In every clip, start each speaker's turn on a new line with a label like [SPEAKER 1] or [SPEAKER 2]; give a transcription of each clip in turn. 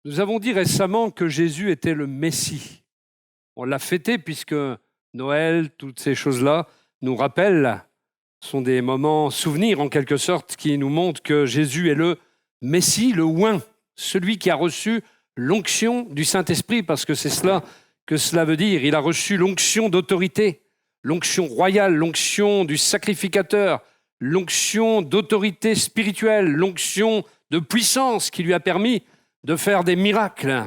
[SPEAKER 1] Nous avons dit récemment que Jésus était le Messie. On l'a fêté puisque Noël, toutes ces choses-là nous rappellent, sont des moments souvenirs en quelque sorte qui nous montrent que Jésus est le Messie, le oint, celui qui a reçu l'onction du Saint-Esprit, parce que c'est cela que cela veut dire. Il a reçu l'onction d'autorité, l'onction royale, l'onction du sacrificateur, l'onction d'autorité spirituelle, l'onction de puissance qui lui a permis de faire des miracles.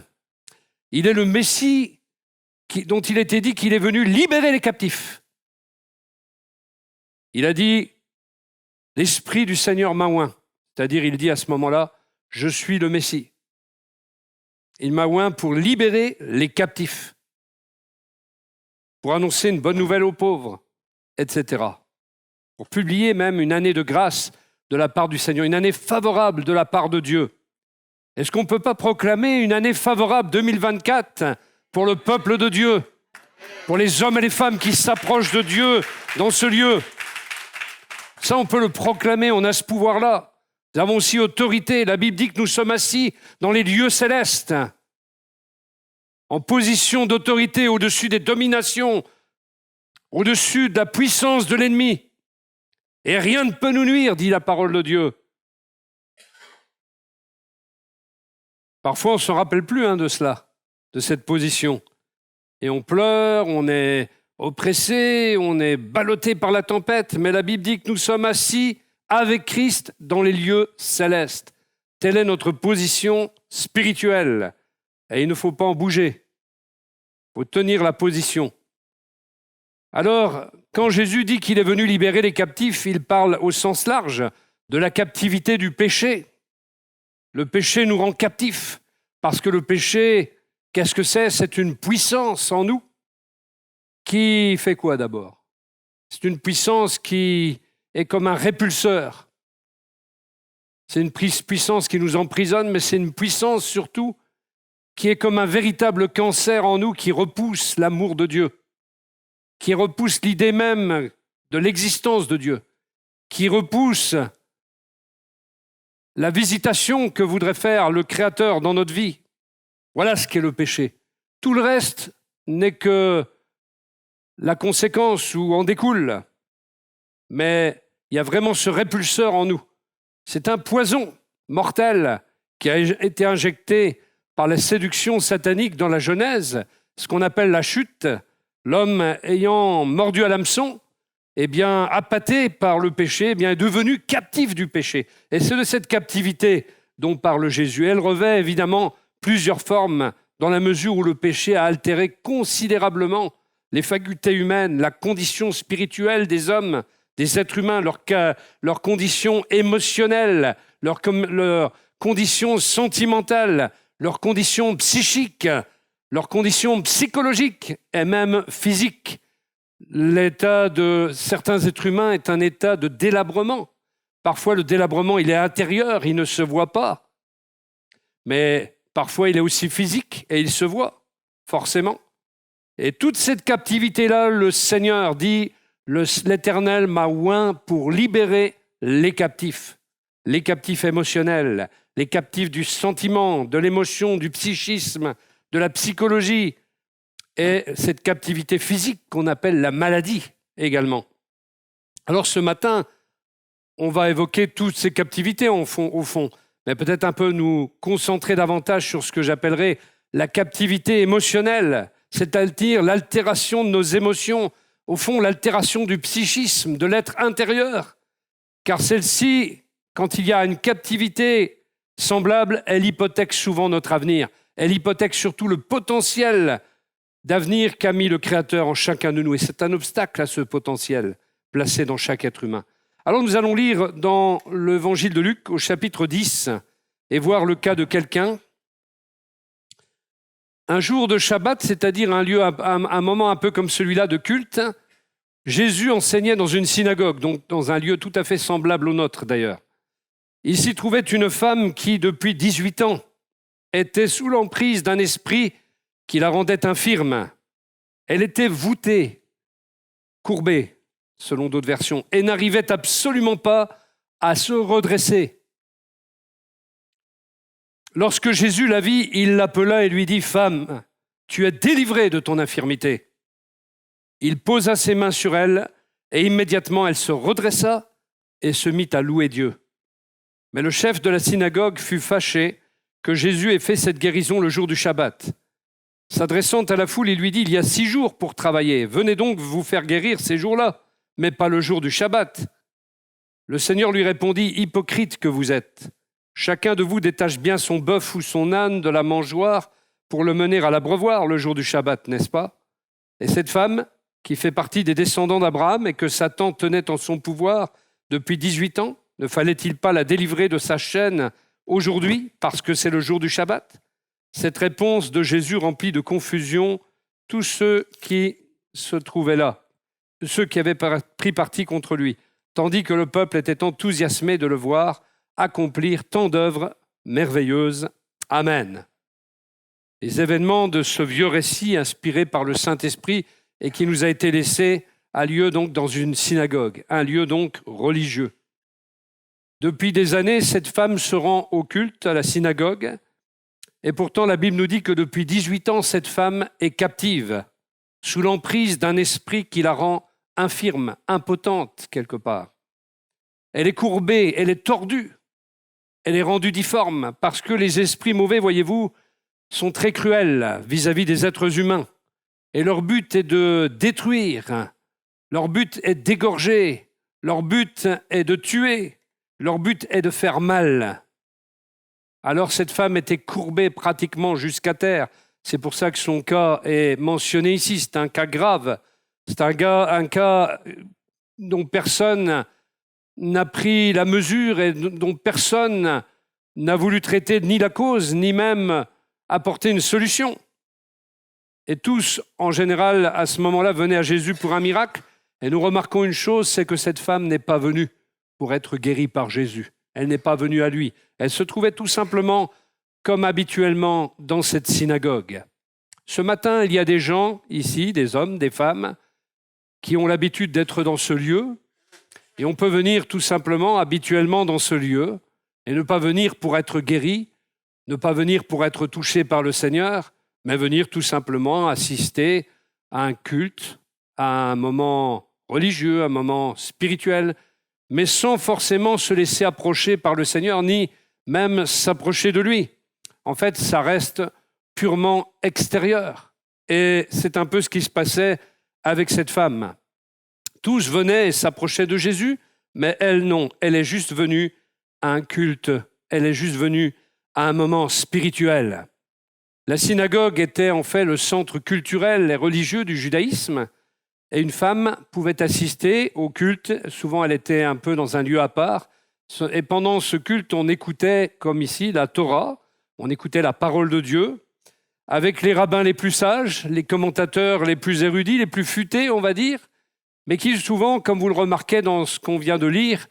[SPEAKER 1] Il est le Messie dont il était dit qu'il est venu libérer les captifs. Il a dit « L'Esprit du Seigneur m'a oint », c'est-à-dire il dit à ce moment-là « Je suis le Messie ». Il m'a oint pour libérer les captifs, pour annoncer une bonne nouvelle aux pauvres, etc. Pour publier même une année de grâce de la part du Seigneur, une année favorable de la part de Dieu. Est-ce qu'on ne peut pas proclamer une année favorable 2024 pour le peuple de Dieu, pour les hommes et les femmes qui s'approchent de Dieu dans ce lieu? Ça, on peut le proclamer, on a ce pouvoir-là. Nous avons aussi autorité. La Bible dit que nous sommes assis dans les lieux célestes, en position d'autorité au-dessus des dominations, au-dessus de la puissance de l'ennemi. Et rien ne peut nous nuire, dit la parole de Dieu. Parfois, on ne se rappelle plus de cela, de cette position. Et on pleure, on est oppressé, on est ballotté par la tempête, mais la Bible dit que nous sommes assis avec Christ dans les lieux célestes. Telle est notre position spirituelle. Et il ne faut pas en bouger. Il faut tenir la position. Alors, quand Jésus dit qu'il est venu libérer les captifs, il parle au sens large de la captivité du péché. Le péché nous rend captifs, parce que le péché, qu'est-ce que c'est? C'est une puissance en nous qui fait quoi d'abord? C'est une puissance qui est comme un répulseur. C'est une puissance qui nous emprisonne, mais c'est une puissance surtout qui est comme un véritable cancer en nous qui repousse l'amour de Dieu, qui repousse l'idée même de l'existence de Dieu, qui repousse la visitation que voudrait faire le Créateur dans notre vie. Voilà ce qu'est le péché. Tout le reste n'est que la conséquence ou en découle. Mais il y a vraiment ce répulseur en nous. C'est un poison mortel qui a été injecté par la séduction satanique dans la Genèse, ce qu'on appelle la chute. L'homme ayant mordu à l'hameçon, appâté par le péché, est devenu captif du péché. Et c'est de cette captivité dont parle Jésus. Elle revêt évidemment plusieurs formes dans la mesure où le péché a altéré considérablement les facultés humaines, la condition spirituelle des hommes, des êtres humains, leur condition émotionnelle, leur condition sentimentale, leur condition psychique, leur condition psychologique et même physique. L'état de certains êtres humains est un état de délabrement. Parfois, le délabrement, il est intérieur, il ne se voit pas. Mais parfois, il est aussi physique et il se voit, forcément. Et toute cette captivité-là, le Seigneur dit, l'Éternel m'a oint pour libérer les captifs émotionnels, les captifs du sentiment, de l'émotion, du psychisme, de la psychologie, et cette captivité physique qu'on appelle la maladie également. Alors ce matin, on va évoquer toutes ces captivités au fond, mais peut-être un peu nous concentrer davantage sur ce que j'appellerais la captivité émotionnelle, c'est-à-dire l'altération de nos émotions, au fond l'altération du psychisme, de l'être intérieur, car celle-ci, quand il y a une captivité semblable, elle hypothèque souvent notre avenir, elle hypothèque surtout le potentiel d'avenir qu'a mis le Créateur en chacun de nous. Et c'est un obstacle à ce potentiel placé dans chaque être humain. Alors nous allons lire dans l'évangile de Luc au chapitre 10 et voir le cas de quelqu'un. Un jour de Shabbat, c'est-à-dire un moment un peu comme celui-là de culte, Jésus enseignait dans une synagogue, donc dans un lieu tout à fait semblable au nôtre d'ailleurs. Il s'y trouvait une femme qui, depuis 18 ans, était sous l'emprise d'un esprit qui la rendait infirme. Elle était voûtée, courbée, selon d'autres versions, et n'arrivait absolument pas à se redresser. Lorsque Jésus la vit, il l'appela et lui dit « Femme, tu es délivrée de ton infirmité. » Il posa ses mains sur elle et immédiatement elle se redressa et se mit à louer Dieu. Mais le chef de la synagogue fut fâché que Jésus ait fait cette guérison le jour du Shabbat. S'adressant à la foule, il lui dit « Il y a 6 jours pour travailler. Venez donc vous faire guérir ces jours-là, mais pas le jour du Shabbat. » Le Seigneur lui répondit « Hypocrite que vous êtes. Chacun de vous détache bien son bœuf ou son âne de la mangeoire pour le mener à l'abreuvoir le jour du Shabbat, n'est-ce pas? Et cette femme, qui fait partie des descendants d'Abraham et que Satan tenait en son pouvoir depuis 18 ans, ne fallait-il pas la délivrer de sa chaîne aujourd'hui parce que c'est le jour du Shabbat? Cette réponse de Jésus remplit de confusion tous ceux qui se trouvaient là, ceux qui avaient pris parti contre lui, tandis que le peuple était enthousiasmé de le voir accomplir tant d'œuvres merveilleuses. Amen. Les événements de ce vieux récit inspiré par le Saint-Esprit et qui nous a été laissé a lieu donc dans une synagogue, un lieu donc religieux. Depuis des années, cette femme se rend au culte à la synagogue et pourtant la Bible nous dit que depuis 18 ans, cette femme est captive, sous l'emprise d'un esprit qui la rend infirme, impotente quelque part. Elle est courbée, elle est tordue. Elle est rendue difforme parce que les esprits mauvais, voyez-vous, sont très cruels vis-à-vis des êtres humains. Et leur but est de détruire, leur but est d'égorger, leur but est de tuer, leur but est de faire mal. Alors cette femme était courbée pratiquement jusqu'à terre. C'est pour ça que son cas est mentionné ici. C'est un cas grave. C'est un cas dont personne n'a pris la mesure et dont personne n'a voulu traiter ni la cause, ni même apporter une solution. Et tous, en général, à ce moment-là, venaient à Jésus pour un miracle. Et nous remarquons une chose, c'est que cette femme n'est pas venue pour être guérie par Jésus. Elle n'est pas venue à lui. Elle se trouvait tout simplement, comme habituellement, dans cette synagogue. Ce matin, il y a des gens ici, des hommes, des femmes, qui ont l'habitude d'être dans ce lieu. Et on peut venir tout simplement, habituellement, dans ce lieu et ne pas venir pour être guéri, ne pas venir pour être touché par le Seigneur, mais venir tout simplement assister à un culte, à un moment religieux, un moment spirituel, mais sans forcément se laisser approcher par le Seigneur, ni même s'approcher de lui. En fait, ça reste purement extérieur. Et c'est un peu ce qui se passait avec cette femme. Tous venaient et s'approchaient de Jésus, mais elle non. Elle est juste venue à un culte. Elle est juste venue à un moment spirituel. La synagogue était en fait le centre culturel et religieux du judaïsme. Et une femme pouvait assister au culte. Souvent, elle était un peu dans un lieu à part. Et pendant ce culte, on écoutait, comme ici, la Torah. On écoutait la parole de Dieu avec les rabbins les plus sages, les commentateurs les plus érudits, les plus futés, on va dire, mais qui souvent, comme vous le remarquez dans ce qu'on vient de lire,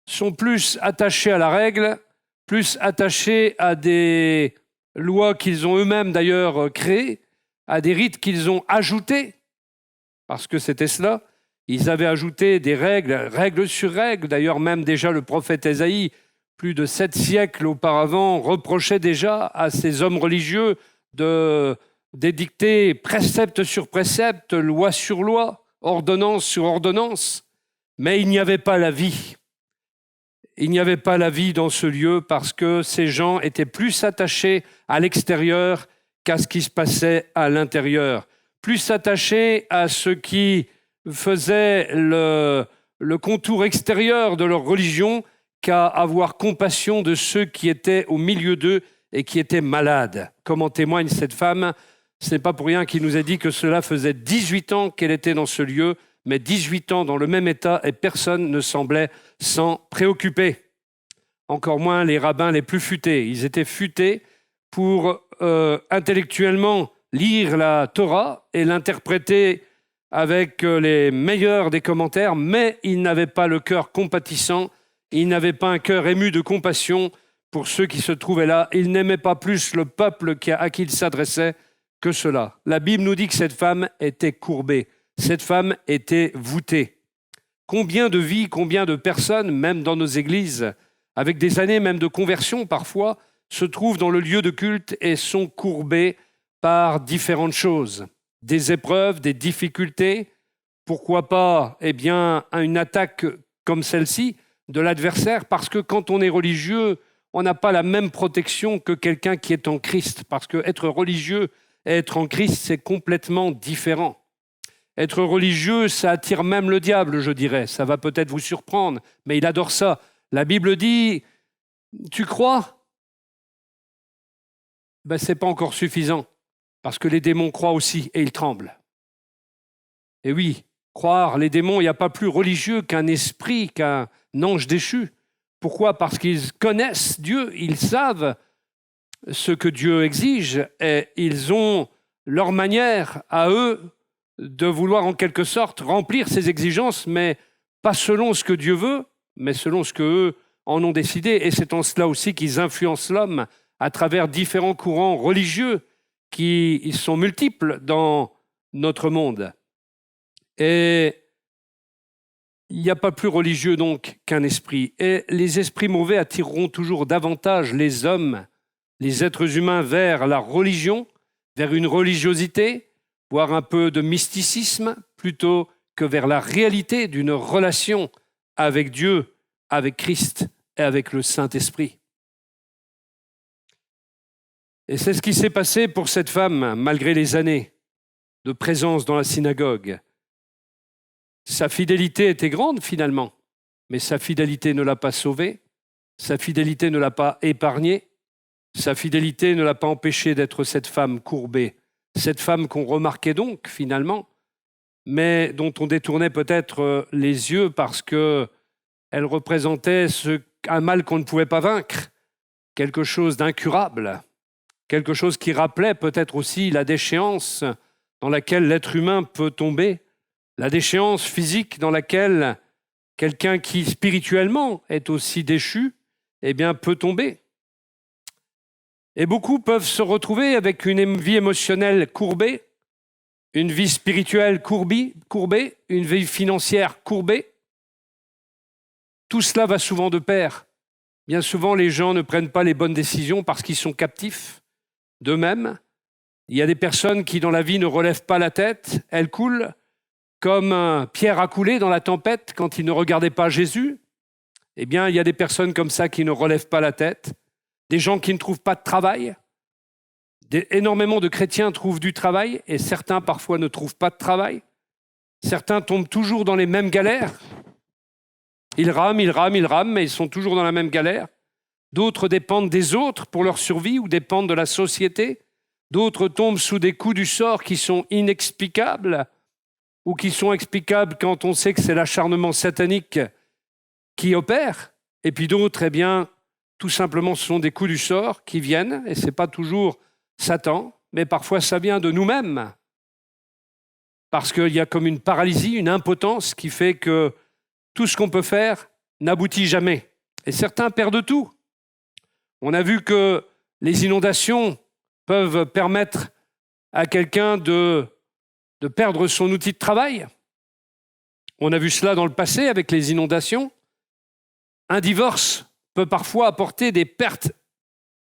[SPEAKER 1] sont plus attachés à la règle, plus attachés à des lois qu'ils ont eux-mêmes d'ailleurs créées, à des rites qu'ils ont ajoutés, parce que c'était cela. Ils avaient ajouté des règles, règles sur règles. D'ailleurs, même déjà le prophète Ésaïe, plus de 7 siècles auparavant, reprochait déjà à ces hommes religieux d'édicter précepte sur précepte, loi sur loi, ordonnance sur ordonnance. Mais il n'y avait pas la vie. Il n'y avait pas la vie dans ce lieu parce que ces gens étaient plus attachés à l'extérieur qu'à ce qui se passait à l'intérieur. Plus attachés à ce qui faisait le contour extérieur de leur religion qu'à avoir compassion de ceux qui étaient au milieu d'eux et qui étaient malades. Comme en témoigne cette femme, ce n'est pas pour rien qu'il nous a dit que cela faisait 18 ans qu'elle était dans ce lieu, mais 18 ans dans le même état et personne ne semblait s'en préoccuper. Encore moins les rabbins les plus futés. Ils étaient futés pour intellectuellement lire la Torah et l'interpréter avec les meilleurs des commentaires, mais ils n'avaient pas le cœur compatissant, ils n'avaient pas un cœur ému de compassion pour ceux qui se trouvaient là. Ils n'aimaient pas plus le peuple à qui ils s'adressaient que cela. La Bible nous dit que cette femme était courbée, cette femme était voûtée. Combien de vies, combien de personnes, même dans nos églises, avec des années même de conversion parfois, se trouvent dans le lieu de culte et sont courbés par différentes choses. Des épreuves, des difficultés, pourquoi pas une attaque comme celle-ci de l'adversaire, parce que quand on est religieux, on n'a pas la même protection que quelqu'un qui est en Christ, parce que être religieux et être en Christ, c'est complètement différent. Être religieux, ça attire même le diable, je dirais. Ça va peut-être vous surprendre, mais il adore ça. La Bible dit, tu crois ? Ce n'est pas encore suffisant, parce que les démons croient aussi et ils tremblent. Et oui, croire, les démons, il n'y a pas plus religieux qu'un esprit, qu'un ange déchu. Pourquoi ? Parce qu'ils connaissent Dieu, ils savent ce que Dieu exige et ils ont leur manière à eux de vouloir en quelque sorte remplir ces exigences, mais pas selon ce que Dieu veut, mais selon ce qu'eux en ont décidé. Et c'est en cela aussi qu'ils influencent l'homme à travers différents courants religieux qui sont multiples dans notre monde. Et il n'y a pas plus religieux donc qu'un esprit. Et les esprits mauvais attireront toujours davantage les hommes, les êtres humains vers la religion, vers une religiosité, voire un peu de mysticisme, plutôt que vers la réalité d'une relation avec Dieu, avec Christ et avec le Saint-Esprit. Et c'est ce qui s'est passé pour cette femme, malgré les années de présence dans la synagogue. Sa fidélité était grande finalement, mais sa fidélité ne l'a pas sauvée, sa fidélité ne l'a pas épargnée, sa fidélité ne l'a pas empêchée d'être cette femme courbée, cette femme qu'on remarquait donc finalement, mais dont on détournait peut-être les yeux parce qu'elle représentait un mal qu'on ne pouvait pas vaincre, quelque chose d'incurable, quelque chose qui rappelait peut-être aussi la déchéance dans laquelle l'être humain peut tomber, la déchéance physique dans laquelle quelqu'un qui spirituellement est aussi déchu, peut tomber. Et beaucoup peuvent se retrouver avec une vie émotionnelle courbée, une vie spirituelle courbée, une vie financière courbée. Tout cela va souvent de pair. Bien souvent, les gens ne prennent pas les bonnes décisions parce qu'ils sont captifs d'eux-mêmes. Il y a des personnes qui, dans la vie, ne relèvent pas la tête, elles coulent, comme Pierre a coulé dans la tempête quand il ne regardait pas Jésus. Il y a des personnes comme ça qui ne relèvent pas la tête, des gens qui ne trouvent pas de travail. Énormément de chrétiens trouvent du travail et certains parfois ne trouvent pas de travail. Certains tombent toujours dans les mêmes galères. Ils rament, mais ils sont toujours dans la même galère. D'autres dépendent des autres pour leur survie ou dépendent de la société. D'autres tombent sous des coups du sort qui sont inexplicables ou qui sont explicables quand on sait que c'est l'acharnement satanique qui opère. Et puis d'autres, tout simplement, ce sont des coups du sort qui viennent, et ce n'est pas toujours Satan, mais parfois ça vient de nous-mêmes. Parce qu'il y a comme une paralysie, une impotence qui fait que tout ce qu'on peut faire n'aboutit jamais. Et certains perdent tout. On a vu que les inondations peuvent permettre à quelqu'un de perdre son outil de travail. On a vu cela dans le passé avec les inondations. Un divorce peut parfois apporter des pertes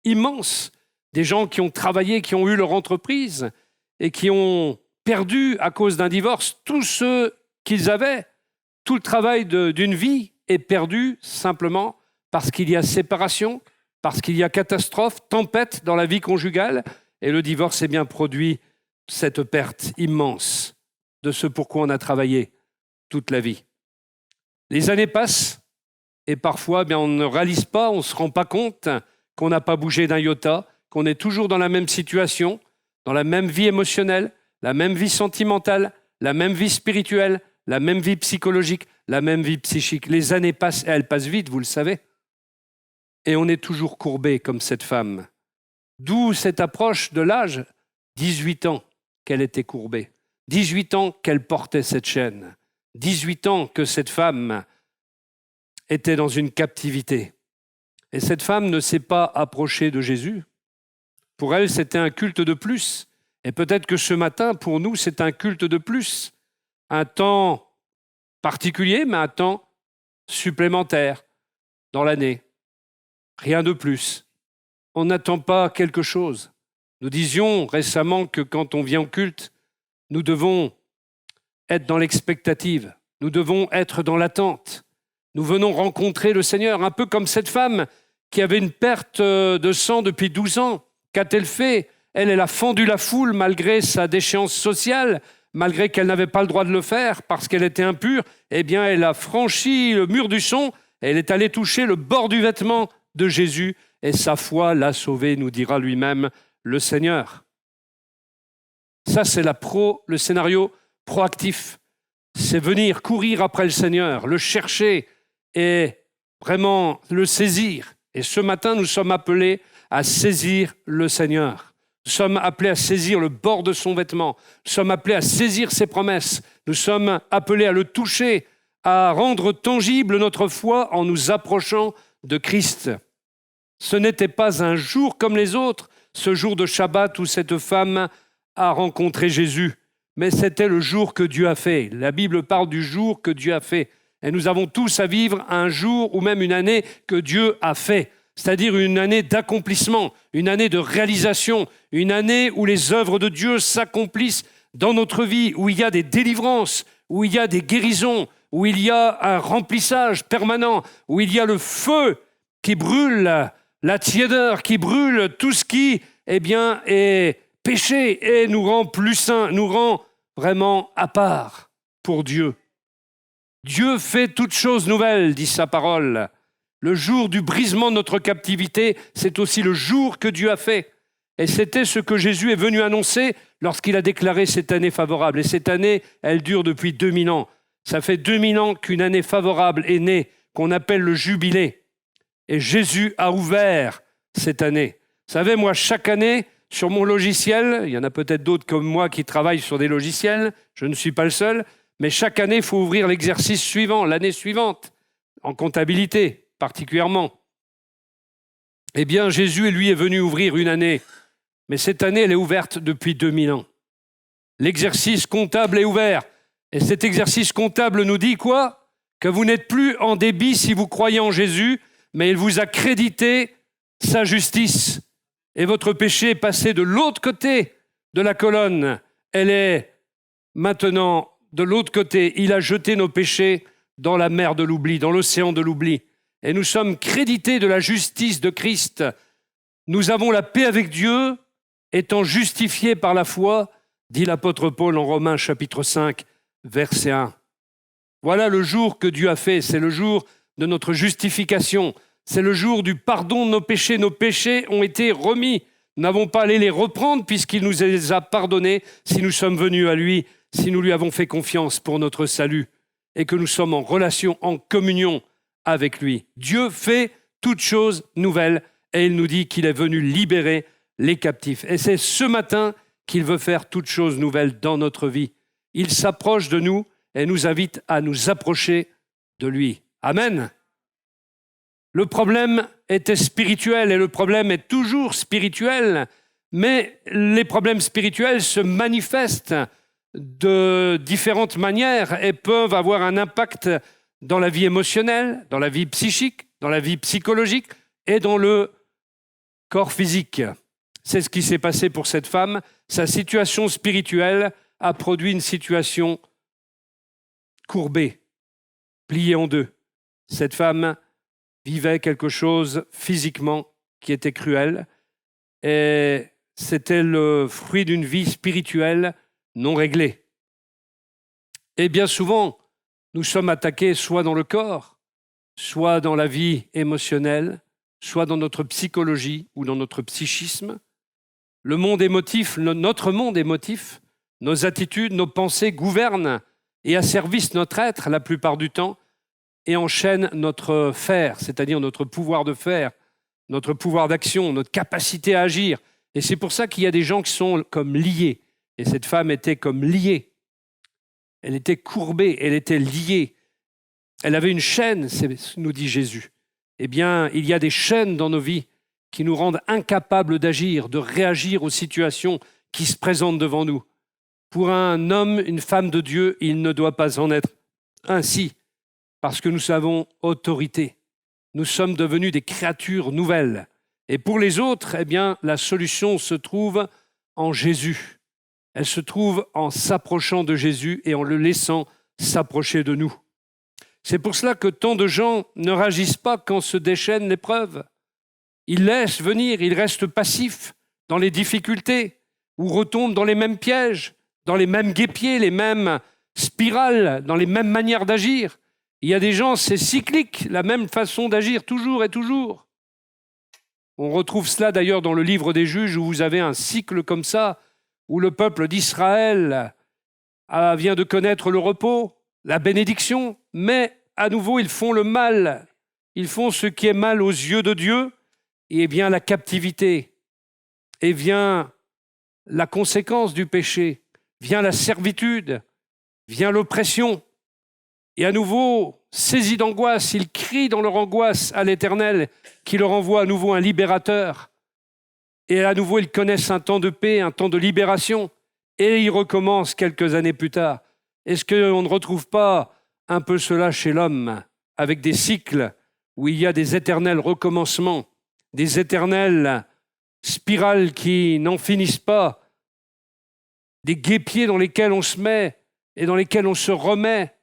[SPEAKER 1] immenses. Des gens qui ont travaillé, qui ont eu leur entreprise et qui ont perdu à cause d'un divorce tout ce qu'ils avaient. Tout le travail d'une vie est perdu simplement parce qu'il y a séparation, parce qu'il y a catastrophe, tempête dans la vie conjugale, et le divorce produit cette perte immense de ce pourquoi on a travaillé toute la vie. Les années passent et parfois on ne réalise pas, on ne se rend pas compte qu'on n'a pas bougé d'un iota, qu'on est toujours dans la même situation, dans la même vie émotionnelle, la même vie sentimentale, la même vie spirituelle, la même vie psychologique, la même vie psychique. Les années passent et elles passent vite, vous le savez. Et on est toujours courbé comme cette femme. D'où cette approche de l'âge, 18 ans qu'elle était courbée, 18 ans qu'elle portait cette chaîne, 18 ans que cette femme était dans une captivité. Et cette femme ne s'est pas approchée de Jésus. Pour elle, c'était un culte de plus. Et peut-être que ce matin, pour nous, c'est un culte de plus. Un temps particulier, mais un temps supplémentaire dans l'année. Rien de plus. on n'attend pas quelque chose. Nous disions récemment que quand on vient au culte, nous devons être dans l'expectative, nous devons être dans l'attente. Nous venons rencontrer le Seigneur, un peu comme cette femme qui avait une perte de sang depuis 12 ans. Qu'a-t-elle fait ? Elle a fendu la foule malgré sa déchéance sociale, malgré qu'elle n'avait pas le droit de le faire parce qu'elle était impure. Eh bien, elle a franchi le mur du son et elle est allée toucher le bord du vêtement de Jésus et sa foi l'a sauvée, nous dira lui-même le Seigneur. Ça, c'est le scénario proactif. C'est venir courir après le Seigneur, le chercher et vraiment le saisir. Et ce matin, nous sommes appelés à saisir le Seigneur. Nous sommes appelés à saisir le bord de son vêtement. Nous sommes appelés à saisir ses promesses. Nous sommes appelés à le toucher, à rendre tangible notre foi en nous approchant de Christ. Ce n'était pas un jour comme les autres, ce jour de Shabbat où cette femme a rencontré Jésus, mais c'était le jour que Dieu a fait. La Bible parle du jour que Dieu a fait. Et nous avons tous à vivre un jour ou même une année que Dieu a fait. C'est-à-dire une année d'accomplissement, une année de réalisation, une année où les œuvres de Dieu s'accomplissent dans notre vie, où il y a des délivrances, où il y a des guérisons, où il y a un remplissage permanent, où il y a le feu qui brûle, la tiédeur qui brûle, tout ce qui est péché et nous rend plus saints, nous rend vraiment à part pour Dieu. Dieu fait toutes choses nouvelles, dit sa parole. Le jour du brisement de notre captivité, c'est aussi le jour que Dieu a fait. Et c'était ce que Jésus est venu annoncer lorsqu'il a déclaré cette année favorable. Et cette année, elle dure depuis 2000 ans. Ça fait 2000 ans qu'une année favorable est née, qu'on appelle le jubilé. Et Jésus a ouvert cette année. Vous savez, moi, chaque année, sur mon logiciel, il y en a peut-être d'autres comme moi qui travaillent sur des logiciels, je ne suis pas le seul, mais chaque année, il faut ouvrir l'exercice suivant, l'année suivante, en comptabilité particulièrement. Eh bien, Jésus, lui, est venu ouvrir une année, mais cette année, elle est ouverte depuis 2000 ans. L'exercice comptable est ouvert. Et cet exercice comptable nous dit quoi ? Que vous n'êtes plus en débit si vous croyez en Jésus, mais il vous a crédité sa justice. Et votre péché est passé de l'autre côté de la colonne. Elle est maintenant de l'autre côté. Il a jeté nos péchés dans la mer de l'oubli, dans l'océan de l'oubli. Et nous sommes crédités de la justice de Christ. Nous avons la paix avec Dieu, étant justifiés par la foi, dit l'apôtre Paul en Romains chapitre 5, verset 1. Voilà le jour que Dieu a fait, c'est le jour de notre justification, c'est le jour du pardon de nos péchés. Nos péchés ont été remis. Nous n'avons pas à aller les reprendre puisqu'il nous les a pardonnés si nous sommes venus à lui, si nous lui avons fait confiance pour notre salut et que nous sommes en relation, en communion avec lui. Dieu fait toutes choses nouvelles et il nous dit qu'il est venu libérer les captifs. Et c'est ce matin qu'il veut faire toutes choses nouvelles dans notre vie. Il s'approche de nous et nous invite à nous approcher de lui. Amen. Le problème était spirituel et le problème est toujours spirituel, mais les problèmes spirituels se manifestent de différentes manières et peuvent avoir un impact dans la vie émotionnelle, dans la vie psychique, dans la vie psychologique et dans le corps physique. C'est ce qui s'est passé pour cette femme. Sa situation spirituelle a produit une situation courbée, pliée en deux. Cette femme vivait quelque chose physiquement qui était cruel et c'était le fruit d'une vie spirituelle non réglée. Et bien souvent, nous sommes attaqués soit dans le corps, soit dans la vie émotionnelle, soit dans notre psychologie ou dans notre psychisme. Le monde émotif, notre monde émotif, nos attitudes, nos pensées gouvernent et asservissent notre être la plupart du temps et enchaînent notre faire, c'est-à-dire notre pouvoir de faire, notre pouvoir d'action, notre capacité à agir. Et c'est pour ça qu'il y a des gens qui sont comme liés. Et cette femme était comme liée. Elle était courbée, elle était liée. Elle avait une chaîne, nous dit Jésus. Eh bien, il y a des chaînes dans nos vies qui nous rendent incapables d'agir, de réagir aux situations qui se présentent devant nous. Pour un homme, une femme de Dieu, il ne doit pas en être ainsi, parce que nous avons autorité. Nous sommes devenus des créatures nouvelles. Et pour les autres, eh bien, la solution se trouve en Jésus. Elle se trouve en s'approchant de Jésus et en le laissant s'approcher de nous. C'est pour cela que tant de gens ne réagissent pas quand se déchaîne l'épreuve. Ils laissent venir, ils restent passifs dans les difficultés ou retombent dans les mêmes pièges, dans les mêmes guêpiers, les mêmes spirales, dans les mêmes manières d'agir. Il y a des gens, c'est cyclique, la même façon d'agir toujours et toujours. On retrouve cela d'ailleurs dans le livre des Juges où vous avez un cycle comme ça, où le peuple d'Israël vient de connaître le repos, la bénédiction, mais à nouveau ils font le mal. Ils font ce qui est mal aux yeux de Dieu, et vient la captivité, et vient la conséquence du péché, vient la servitude, vient l'oppression. Et à nouveau, saisis d'angoisse, ils crient dans leur angoisse à l'Éternel, qui leur envoie à nouveau un libérateur. Et à nouveau, ils connaissent un temps de paix, un temps de libération, et ils recommencent quelques années plus tard. Est-ce qu'on ne retrouve pas un peu cela chez l'homme, avec des cycles où il y a des éternels recommencements, des éternelles spirales qui n'en finissent pas, des guêpiers dans lesquels on se met et dans lesquels on se remet.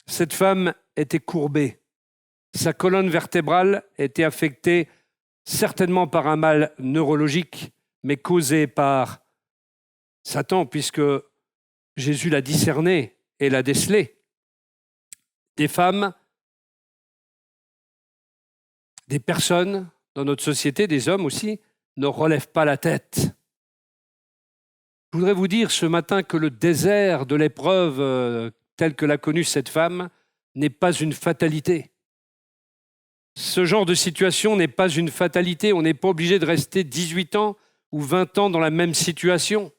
[SPEAKER 1] Cette femme était courbée. Sa colonne vertébrale était affectée certainement par un mal neurologique, mais causé par Satan, puisque Jésus l'a discerné et l'a décelé. Des femmes, des personnes dans notre société, des hommes aussi, ne relèvent pas la tête. Je voudrais vous dire ce matin que le désert de l'épreuve tel que l'a connu cette femme n'est pas une fatalité. Ce genre de situation n'est pas une fatalité. On n'est pas obligé de rester 18 ans ou 20 ans dans la même situation.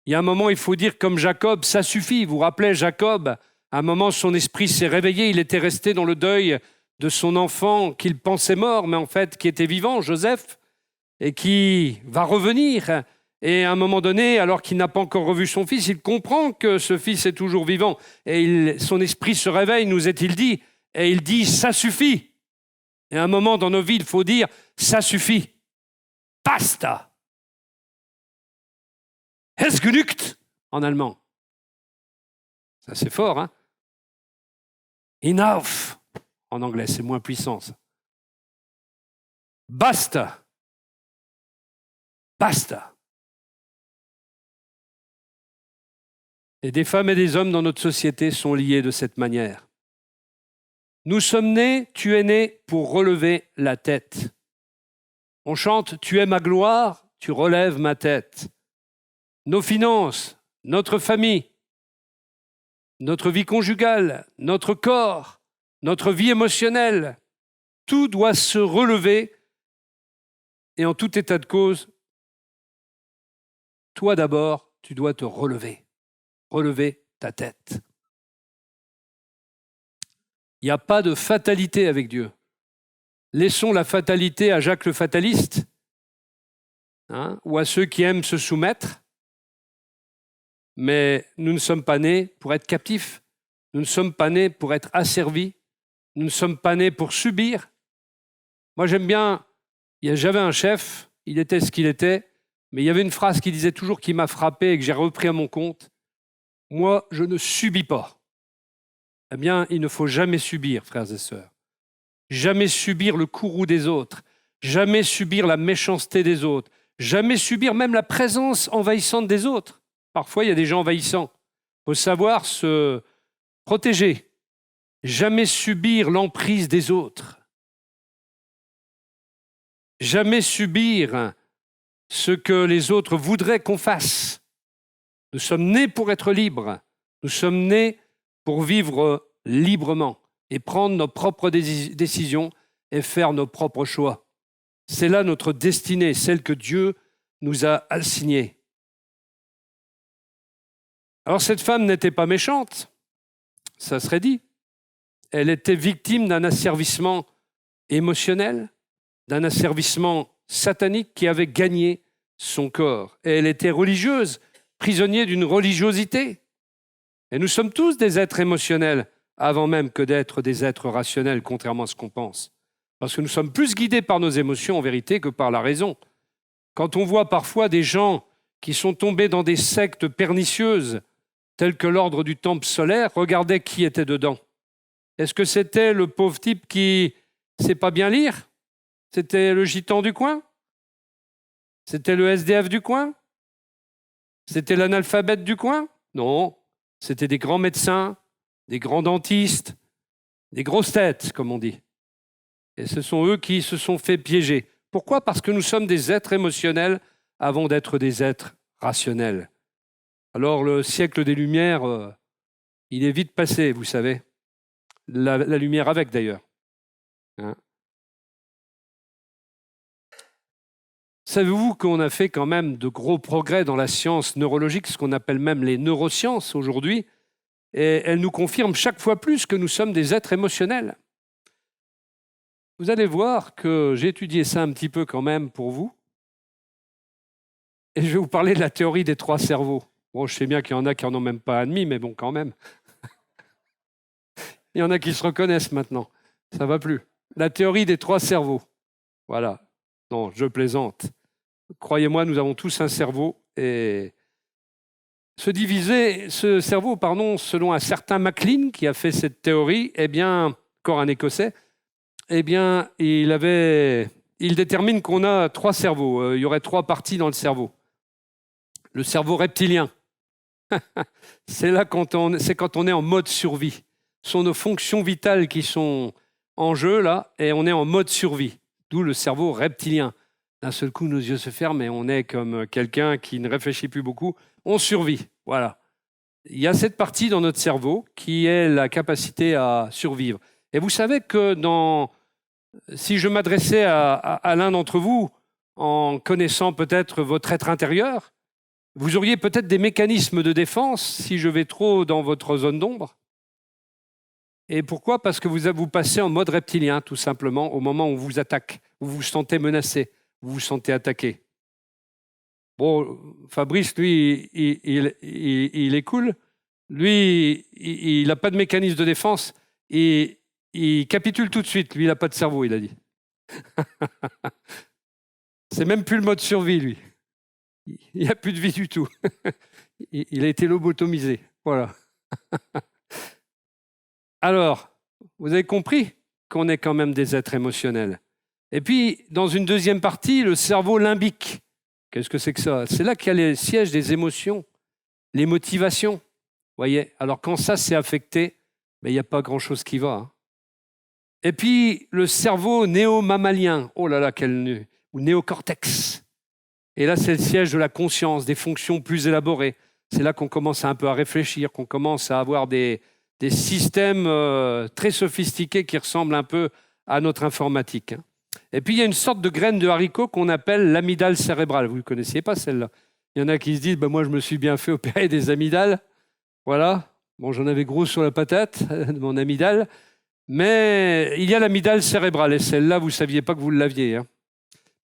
[SPEAKER 1] Il y a un moment, il faut dire comme Jacob, ça suffit. Vous vous rappelez Jacob, à un moment, son esprit s'est réveillé. Il était resté dans le deuil de son enfant qu'il pensait mort, mais en fait qui était vivant, Joseph, et qui va revenir. Et à un moment donné, alors qu'il n'a pas encore revu son fils, il comprend que ce fils est toujours vivant. Et son esprit se réveille, nous est-il dit, et il dit « ça suffit ». Et à un moment dans nos vies, il faut dire « ça suffit ». Basta. Es genügt en allemand. Ça c'est fort, hein? Enough en anglais, c'est moins puissant. Ça. Basta. Basta. Et des femmes et des hommes dans notre société sont liés de cette manière. Nous sommes nés, tu es né pour relever la tête. On chante « Tu es ma gloire, tu relèves ma tête ». Nos finances, notre famille, notre vie conjugale, notre corps, notre vie émotionnelle, tout doit se relever et en tout état de cause, toi d'abord, tu dois te relever ta tête. Il n'y a pas de fatalité avec Dieu. Laissons la fatalité à Jacques le fataliste, ou à ceux qui aiment se soumettre. Mais nous ne sommes pas nés pour être captifs. Nous ne sommes pas nés pour être asservis. Nous ne sommes pas nés pour subir. Moi, j'aime bien, j'avais un chef, il était ce qu'il était, mais il y avait une phrase qui disait toujours qui m'a frappé et que j'ai repris à mon compte. Moi, je ne subis pas. Eh bien, il ne faut jamais subir, frères et sœurs. Jamais subir le courroux des autres. Jamais subir la méchanceté des autres. Jamais subir même la présence envahissante des autres. Parfois, il y a des gens envahissants. Il faut savoir se protéger. Jamais subir l'emprise des autres. Jamais subir ce que les autres voudraient qu'on fasse. Nous sommes nés pour être libres. Nous sommes nés pour vivre librement et prendre nos propres décisions et faire nos propres choix. C'est là notre destinée, celle que Dieu nous a assignée. Alors cette femme n'était pas méchante, ça serait dit. Elle était victime d'un asservissement émotionnel, d'un asservissement satanique qui avait gagné son corps. Et elle était religieuse, prisonnière d'une religiosité. Et nous sommes tous des êtres émotionnels, avant même que d'être des êtres rationnels, contrairement à ce qu'on pense. Parce que nous sommes plus guidés par nos émotions, en vérité, que par la raison. Quand on voit parfois des gens qui sont tombés dans des sectes pernicieuses, telles que l'ordre du temple solaire, regardez qui était dedans. Est-ce que c'était le pauvre type qui ne sait pas bien lire? C'était le gitan du coin? C'était le SDF du coin? C'était l'analphabète du coin? Non, c'était des grands médecins, des grands dentistes, des grosses têtes, comme on dit. Et ce sont eux qui se sont fait piéger. Pourquoi? Parce que nous sommes des êtres émotionnels avant d'être des êtres rationnels. Alors le siècle des Lumières, il est vite passé, vous savez. La lumière avec, d'ailleurs. Hein? Savez-vous qu'on a fait quand même de gros progrès dans la science neurologique, ce qu'on appelle même les neurosciences aujourd'hui, et elles nous confirment chaque fois plus que nous sommes des êtres émotionnels. Vous allez voir que j'ai étudié ça un petit peu quand même pour vous, et je vais vous parler de la théorie des 3 cerveaux. Bon, je sais bien qu'il y en a qui n'en ont même pas admis, mais bon, quand même. Il y en a qui se reconnaissent maintenant. Ça ne va plus. La théorie des 3 cerveaux. Voilà. Non, je plaisante. Croyez-moi, nous avons tous un cerveau et ce cerveau, selon un certain Maclean qui a fait cette théorie, eh bien, encore un Écossais, eh bien, il détermine qu'on a 3 cerveaux. Il y aurait 3 parties dans le cerveau. Le cerveau reptilien, c'est quand on est en mode survie. Ce sont nos fonctions vitales qui sont en jeu là, et on est en mode survie. D'où le cerveau reptilien. D'un seul coup, nos yeux se ferment et on est comme quelqu'un qui ne réfléchit plus beaucoup. On survit, voilà. Il y a cette partie dans notre cerveau qui est la capacité à survivre. Et vous savez que si je m'adressais à l'un d'entre vous, en connaissant peut-être votre être intérieur, vous auriez peut-être des mécanismes de défense si je vais trop dans votre zone d'ombre. Et pourquoi? Parce que vous passez en mode reptilien, tout simplement, au moment où on vous attaque, où vous vous sentez menacé, où vous vous sentez attaqué. Bon, Fabrice, lui, il est cool. Lui, il n'a pas de mécanisme de défense. Et il capitule tout de suite. Lui, il n'a pas de cerveau, il a dit. C'est même plus le mode survie, lui. Il n'y a plus de vie du tout. Il a été lobotomisé. Voilà. Alors, vous avez compris qu'on est quand même des êtres émotionnels. Et puis, dans une deuxième partie, le cerveau limbique. Qu'est-ce que c'est que ça? C'est là qu'il y a les sièges des émotions, les motivations. Voyez. Alors, quand ça c'est affecté, il n'y a pas grand-chose qui va. Hein. Et puis, le cerveau néo-mammalien. Oh là là, ou néocortex. Et là, c'est le siège de la conscience, des fonctions plus élaborées. C'est là qu'on commence un peu à réfléchir, qu'on commence à avoir des systèmes très sophistiqués qui ressemblent un peu à notre informatique. Et puis, il y a une sorte de graine de haricot qu'on appelle l'amygdale cérébrale. Vous ne connaissiez pas celle-là? Il y en a qui se disent moi, je me suis bien fait opérer des amygdales. Voilà. Bon, j'en avais gros sur la patate, de mon amygdale. Mais il y a l'amygdale cérébrale. Et celle-là, vous ne saviez pas que vous l'aviez. Hein.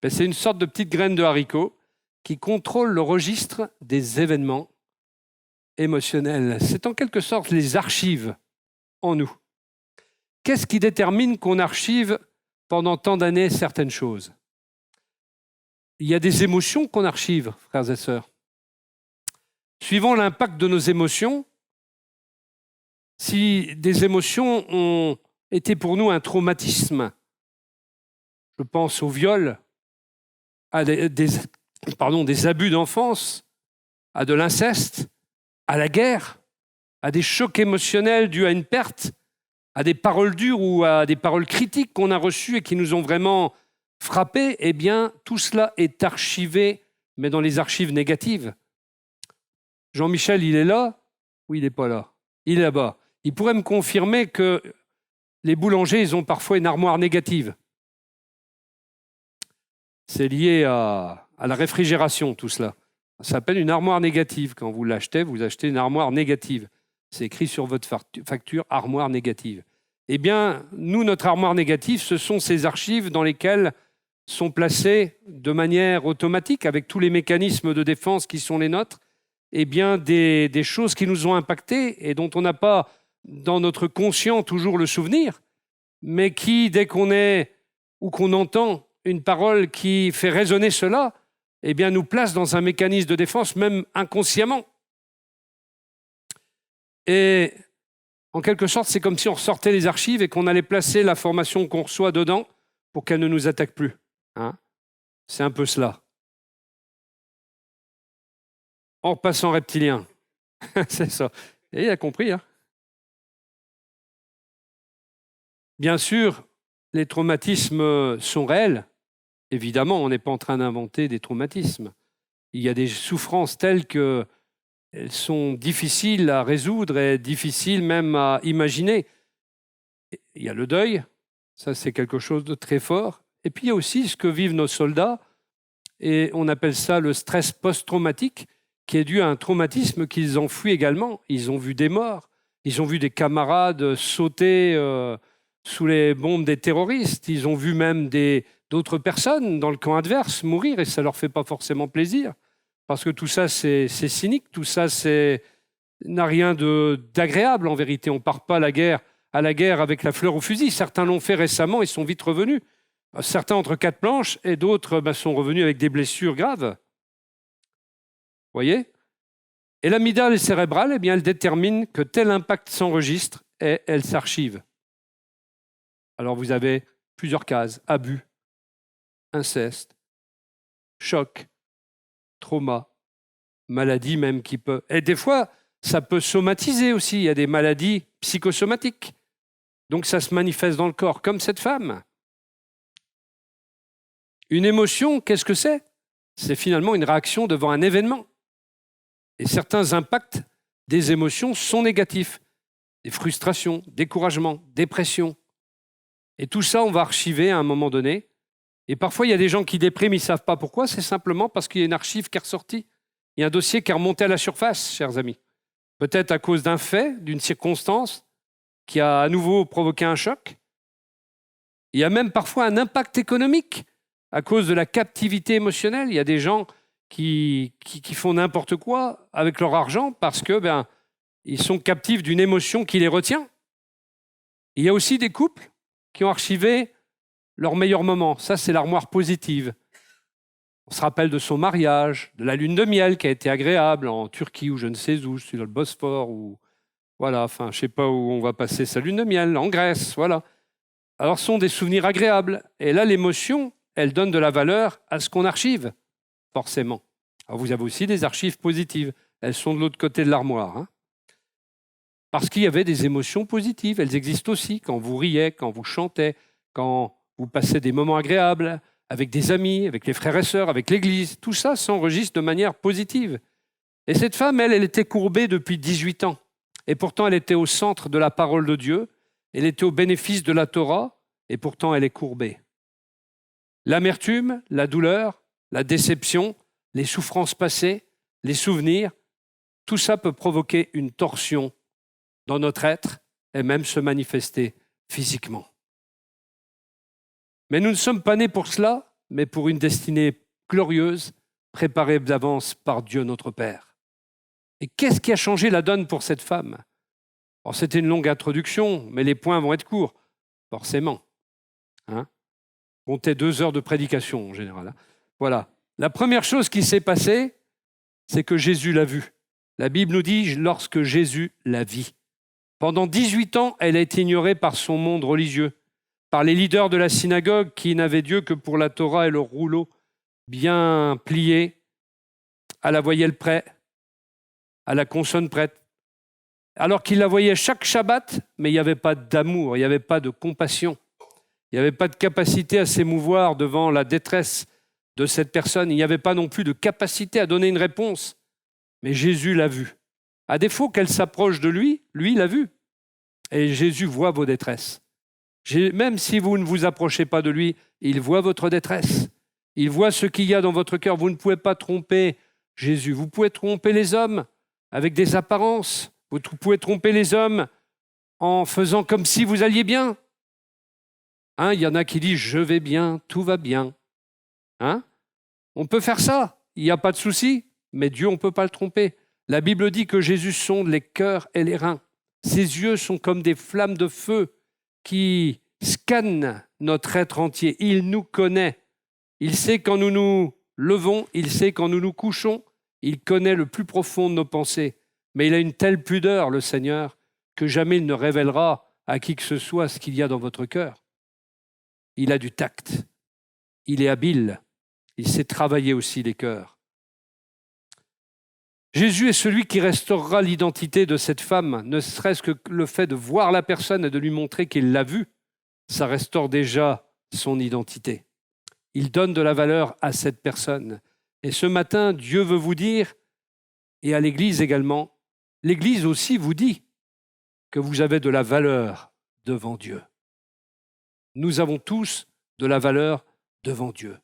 [SPEAKER 1] C'est une sorte de petite graine de haricot qui contrôle le registre des événements émotionnels. C'est en quelque sorte les archives en nous. Qu'est-ce qui détermine qu'on archive pendant tant d'années certaines choses? Il y a des émotions qu'on archive, frères et sœurs. Suivant l'impact de nos émotions, si des émotions ont été pour nous un traumatisme, je pense au viol, à des abus d'enfance, à de l'inceste, à la guerre, à des chocs émotionnels dus à une perte, à des paroles dures ou à des paroles critiques qu'on a reçues et qui nous ont vraiment frappés, eh bien, tout cela est archivé, mais dans les archives négatives. Jean-Michel, il est là ou il n'est pas là? Il est là-bas. Il pourrait me confirmer que les boulangers, ils ont parfois une armoire négative. C'est lié à la réfrigération, tout cela. Ça s'appelle une armoire négative. Quand vous l'achetez, vous achetez une armoire négative. C'est écrit sur votre facture « armoire négative ». Eh bien, nous, notre armoire négative, ce sont ces archives dans lesquelles sont placées de manière automatique, avec tous les mécanismes de défense qui sont les nôtres, eh bien, des choses qui nous ont impactés et dont on n'a pas, dans notre conscient, toujours le souvenir, mais qui, dès qu'on est ou qu'on entend une parole qui fait résonner cela, eh bien, nous place dans un mécanisme de défense, même inconsciemment. Et en quelque sorte, c'est comme si on ressortait les archives et qu'on allait placer l'information qu'on reçoit dedans pour qu'elle ne nous attaque plus. Hein ? C'est un peu cela. En repassant reptilien. C'est ça. Et il a compris. Hein ? Bien sûr, les traumatismes sont réels. Évidemment, on n'est pas en train d'inventer des traumatismes. Il y a des souffrances telles qu'elles sont difficiles à résoudre et difficiles même à imaginer. Il y a le deuil, ça c'est quelque chose de très fort. Et puis il y a aussi ce que vivent nos soldats, et on appelle ça le stress post-traumatique, qui est dû à un traumatisme qu'ils ont fui également. Ils ont vu des morts, ils ont vu des camarades sauter sous les bombes des terroristes, ils ont vu même d'autres personnes dans le camp adverse mourir, et ça ne leur fait pas forcément plaisir, parce que tout ça c'est cynique, tout ça n'a rien d'agréable en vérité. On ne part pas à la guerre avec la fleur au fusil. Certains l'ont fait récemment et sont vite revenus. Certains entre quatre planches et d'autres sont revenus avec des blessures graves. Vous voyez ? Et l'amygdale cérébrale, eh bien, elle détermine que tel impact s'enregistre et elle s'archive. Alors vous avez plusieurs cases: abus, inceste, choc, trauma, maladie même qui peut... Et des fois, ça peut somatiser aussi. Il y a des maladies psychosomatiques. Donc ça se manifeste dans le corps, comme cette femme. Une émotion, qu'est-ce que c'est ? C'est finalement une réaction devant un événement. Et certains impacts des émotions sont négatifs. Des frustrations, découragement, dépression. Et tout ça, on va archiver à un moment donné. Et parfois, il y a des gens qui dépriment, ils ne savent pas pourquoi. C'est simplement parce qu'il y a une archive qui est ressortie. Il y a un dossier qui est remonté à la surface, chers amis. Peut-être à cause d'un fait, d'une circonstance qui a à nouveau provoqué un choc. Il y a même parfois un impact économique à cause de la captivité émotionnelle. Il y a des gens qui font n'importe quoi avec leur argent parce que ils sont captifs d'une émotion qui les retient. Il y a aussi des couples qui ont archivé leurs meilleurs moments. Ça, c'est l'armoire positive. On se rappelle de son mariage, de la lune de miel qui a été agréable en Turquie ou je ne sais où, sur le Bosphore, ou voilà, enfin, je ne sais pas où on va passer sa lune de miel, en Grèce, voilà. Alors, ce sont des souvenirs agréables. Et là, l'émotion, elle donne de la valeur à ce qu'on archive, forcément. Alors, vous avez aussi des archives positives. Elles sont de l'autre côté de l'armoire. Hein. Parce qu'il y avait des émotions positives. Elles existent aussi quand vous riez, quand vous chantez, quand vous passez des moments agréables avec des amis, avec les frères et sœurs, avec l'Église. Tout ça s'enregistre de manière positive. Et cette femme, elle était courbée depuis 18 ans. Et pourtant, elle était au centre de la parole de Dieu. Elle était au bénéfice de la Torah. Et pourtant, elle est courbée. L'amertume, la douleur, la déception, les souffrances passées, les souvenirs, tout ça peut provoquer une torsion dans notre être et même se manifester physiquement. Mais nous ne sommes pas nés pour cela, mais pour une destinée glorieuse, préparée d'avance par Dieu notre Père. Et qu'est-ce qui a changé la donne pour cette femme ? Alors, c'était une longue introduction, mais les points vont être courts, forcément. Comptez 2 heures de prédication en général. Voilà. La première chose qui s'est passée, c'est que Jésus l'a vue. La Bible nous dit « lorsque Jésus la vit ». Pendant 18 ans, elle a été ignorée par son monde religieux, par les leaders de la synagogue qui n'avaient Dieu que pour la Torah et le rouleau bien plié, à la voyelle près, à la consonne prête. Alors qu'ils la voyaient chaque Shabbat, mais il n'y avait pas d'amour, il n'y avait pas de compassion, il n'y avait pas de capacité à s'émouvoir devant la détresse de cette personne, il n'y avait pas non plus de capacité à donner une réponse. Mais Jésus l'a vue. À défaut qu'elle s'approche de lui, lui l'a vue. Et Jésus voit vos détresses. Même si vous ne vous approchez pas de lui, il voit votre détresse. Il voit ce qu'il y a dans votre cœur. Vous ne pouvez pas tromper Jésus. Vous pouvez tromper les hommes avec des apparences. Vous pouvez tromper les hommes en faisant comme si vous alliez bien. Il y en a qui disent « je vais bien, tout va bien ». On peut faire ça, il n'y a pas de souci, mais Dieu, on ne peut pas le tromper. La Bible dit que Jésus sonde les cœurs et les reins. Ses yeux sont comme des flammes de feu qui scanne notre être entier. Il nous connaît. Il sait quand nous nous levons, il sait quand nous nous couchons. Il connaît le plus profond de nos pensées. Mais il a une telle pudeur, le Seigneur, que jamais il ne révélera à qui que ce soit ce qu'il y a dans votre cœur. Il a du tact. Il est habile. Il sait travailler aussi les cœurs. Jésus est celui qui restaurera l'identité de cette femme, ne serait-ce que le fait de voir la personne et de lui montrer qu'il l'a vue. Ça restaure déjà son identité. Il donne de la valeur à cette personne. Et ce matin, Dieu veut vous dire, et à l'Église également, l'Église aussi vous dit que vous avez de la valeur devant Dieu. Nous avons tous de la valeur devant Dieu.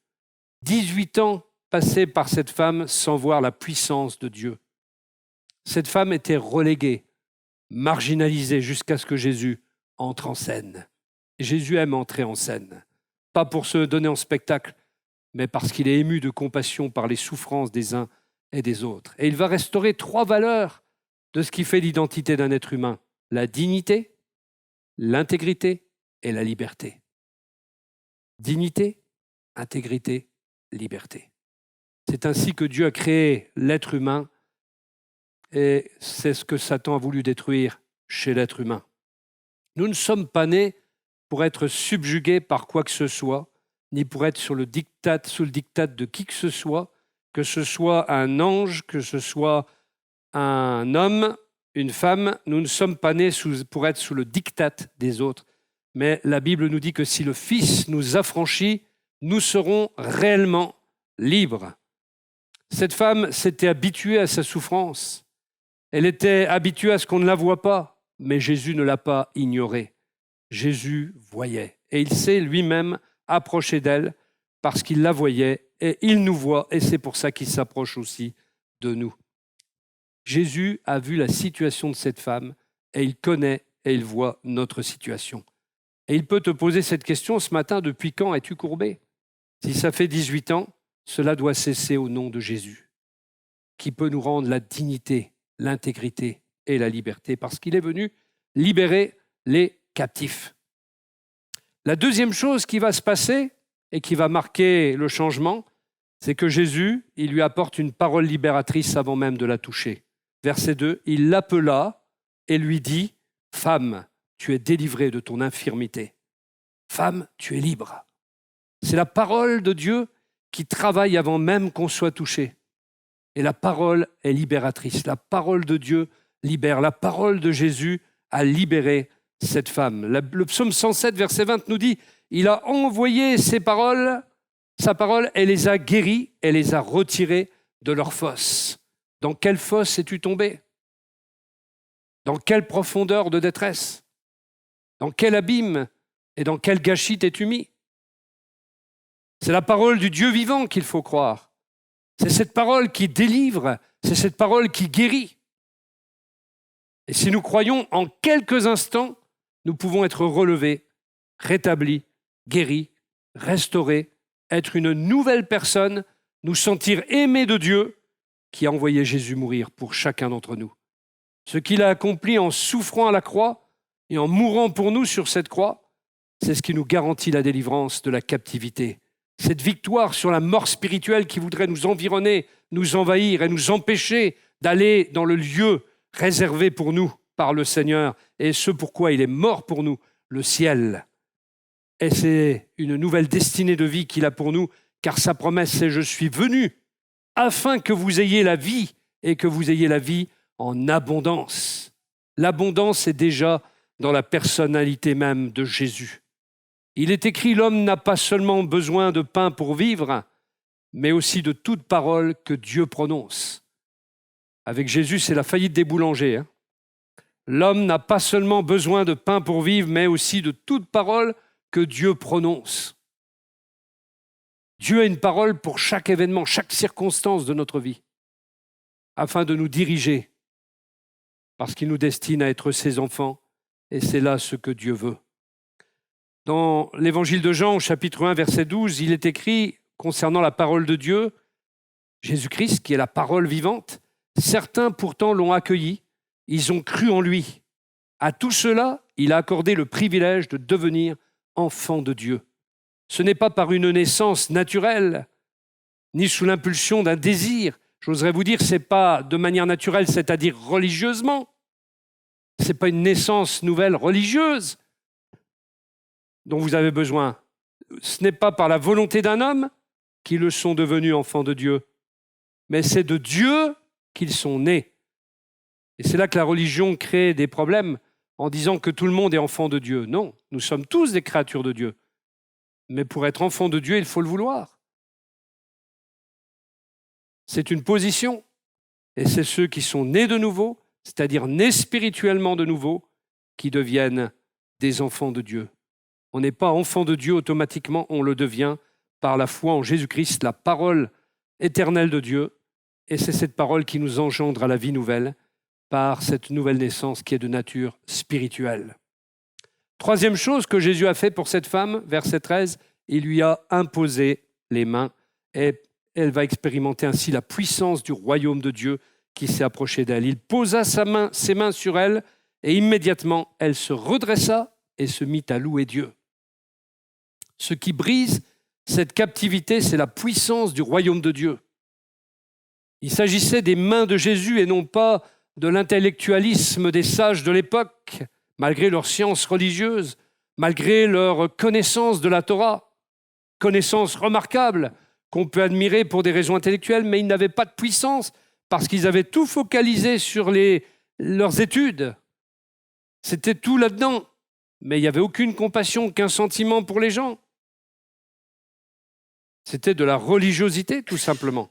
[SPEAKER 1] 18 ans passés par cette femme sans voir la puissance de Dieu. Cette femme était reléguée, marginalisée jusqu'à ce que Jésus entre en scène. Et Jésus aime entrer en scène, pas pour se donner en spectacle, mais parce qu'il est ému de compassion par les souffrances des uns et des autres. Et il va restaurer 3 valeurs de ce qui fait l'identité d'un être humain: la dignité, l'intégrité et la liberté. Dignité, intégrité, liberté. C'est ainsi que Dieu a créé l'être humain et c'est ce que Satan a voulu détruire chez l'être humain. Nous ne sommes pas nés pour être subjugués par quoi que ce soit, ni pour être sous le diktat de qui que ce soit un ange, que ce soit un homme, une femme. Nous ne sommes pas nés pour être sous le diktat des autres, mais la Bible nous dit que si le Fils nous affranchit, nous serons réellement libres. Cette femme s'était habituée à sa souffrance. Elle était habituée à ce qu'on ne la voie pas, mais Jésus ne l'a pas ignorée. Jésus voyait et il s'est lui-même approché d'elle parce qu'il la voyait et il nous voit et c'est pour ça qu'il s'approche aussi de nous. Jésus a vu la situation de cette femme et il connaît et il voit notre situation. Et il peut te poser cette question ce matin: depuis quand es-tu courbé? Si ça fait 18 ans, cela doit cesser au nom de Jésus, qui peut nous rendre la dignité, l'intégrité et la liberté, parce qu'il est venu libérer les captifs. La deuxième chose qui va se passer et qui va marquer le changement, c'est que Jésus, il lui apporte une parole libératrice avant même de la toucher. Verset 2, il l'appela et lui dit: « Femme, tu es délivrée de ton infirmité. Femme, tu es libre. » C'est la parole de Dieu qui travaille avant même qu'on soit touché. Et la parole est libératrice. La parole de Dieu libère. La parole de Jésus a libéré cette femme. Le psaume 107, verset 20 nous dit: « Il a envoyé sa parole, elle les a guéris, elle les a retirés de leur fosse. » Dans quelle fosse es-tu tombé? Dans quelle profondeur de détresse? Dans quel abîme et dans quel gâchis t'es-tu mis? C'est la parole du Dieu vivant qu'il faut croire. C'est cette parole qui délivre, c'est cette parole qui guérit. Et si nous croyons, en quelques instants, nous pouvons être relevés, rétablis, guéris, restaurés, être une nouvelle personne, nous sentir aimés de Dieu qui a envoyé Jésus mourir pour chacun d'entre nous. Ce qu'il a accompli en souffrant à la croix et en mourant pour nous sur cette croix, c'est ce qui nous garantit la délivrance de la captivité. Cette victoire sur la mort spirituelle qui voudrait nous environner, nous envahir et nous empêcher d'aller dans le lieu réservé pour nous par le Seigneur et ce pourquoi il est mort pour nous, le ciel. Et c'est une nouvelle destinée de vie qu'il a pour nous, car sa promesse c'est: « Je suis venu afin que vous ayez la vie et que vous ayez la vie en abondance. » L'abondance est déjà dans la personnalité même de Jésus. Il est écrit: « L'homme n'a pas seulement besoin de pain pour vivre, mais aussi de toute parole que Dieu prononce. » Avec Jésus, c'est la faillite des boulangers. L'homme n'a pas seulement besoin de pain pour vivre, mais aussi de toute parole que Dieu prononce. Dieu a une parole pour chaque événement, chaque circonstance de notre vie, afin de nous diriger, parce qu'il nous destine à être ses enfants, et c'est là ce que Dieu veut. Dans l'évangile de Jean, au chapitre 1, verset 12, il est écrit concernant la parole de Dieu, Jésus-Christ, qui est la parole vivante, « Certains pourtant l'ont accueilli, ils ont cru en lui. À tout cela, il a accordé le privilège de devenir enfants de Dieu. Ce n'est pas par une naissance naturelle, ni sous l'impulsion d'un désir. J'oserais vous dire, ce n'est pas de manière naturelle, c'est-à-dire religieusement. Ce n'est pas une naissance nouvelle religieuse dont vous avez besoin. Ce n'est pas par la volonté d'un homme qu'ils le sont devenus enfants de Dieu, mais c'est de Dieu qu'ils sont nés. Et c'est là que la religion crée des problèmes en disant que tout le monde est enfant de Dieu. Non, nous sommes tous des créatures de Dieu. Mais pour être enfant de Dieu, il faut le vouloir. C'est une position. Et c'est ceux qui sont nés de nouveau, c'est-à-dire nés spirituellement de nouveau, qui deviennent des enfants de Dieu. On n'est pas enfant de Dieu automatiquement, on le devient par la foi en Jésus-Christ, la parole éternelle de Dieu. Et c'est cette parole qui nous engendre à la vie nouvelle par cette nouvelle naissance qui est de nature spirituelle. Troisième chose que Jésus a fait pour cette femme, verset 13, il lui a imposé les mains et elle va expérimenter ainsi la puissance du royaume de Dieu qui s'est approché d'elle. Il posa ses mains sur elle et immédiatement elle se redressa et se mit à louer Dieu. Ce qui brise cette captivité, c'est la puissance du royaume de Dieu. Il s'agissait des mains de Jésus et non pas de l'intellectualisme des sages de l'époque, malgré leur science religieuse, malgré leur connaissance de la Torah, connaissance remarquable qu'on peut admirer pour des raisons intellectuelles, mais ils n'avaient pas de puissance parce qu'ils avaient tout focalisé sur leurs études. C'était tout là-dedans, mais il n'y avait aucune compassion, aucun sentiment pour les gens. C'était de la religiosité, tout simplement.